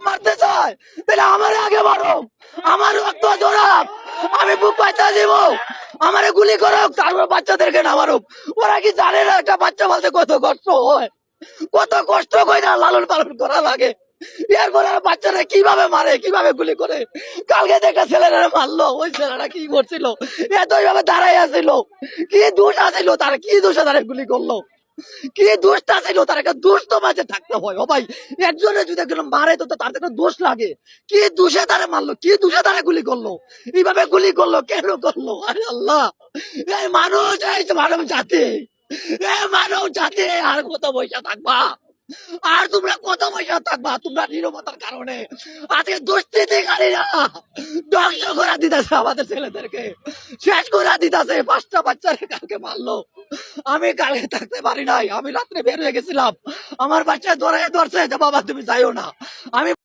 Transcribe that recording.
মারতে চায় তাহলে আমার আগে মারো, আমার রক্ত জোড়াক, আমি বুক পাইতে দিব, আমারে গুলি করো, তারপর বাচ্চাদেরকে না মারুক। ওরা কি জানে না একটা বাচ্চা বলতে কত কষ্ট হয়, কত কষ্ট করে না লালন পালন করা লাগে। এরপরে বাচ্চারা কিভাবে মারে, কিভাবে গুলি করে। কালকে একটা ছেলেরা মারলো, ওই ছেলেরা কি করছিল, এতই ভাবে দাঁড়াই আছিল, কি দোষ আছিল তার, কি দোষে তারা গুলি করলো, কি দোষটা ছিল তার, একটা দোষ তো মাঝে থাকতে হয়। ও ভাই, একজনে যদি একজন মারে তো তার একটা দোষ লাগে, কি দোষে তারা মারলো, কি দোষে তারা গুলি করলো, এইভাবে গুলি করলো কেন করলো? আরে আল্লাহ, এই মানুষ, এই মানব জাতি, এই মানব জাতি আর কত পয়সা থাকবা, আর তোমরা কত পয়সা থাকবা, তোমরা নীরবতার কারণে আজকে দুষ্কৃতিকারীরা ধ্বংস করে দিতেছে আমাদের ছেলেদেরকে, শেষ করে দিতেছে। 5টা বাচ্চারে কালকে মারলো, আমি কালকে থাকতে পারি নাই, আমি রাত্রে বের হয়ে গেছিলাম, আমার বাচ্চা ধরে ধরছে যে বাবা তুমি যাইও না, আমি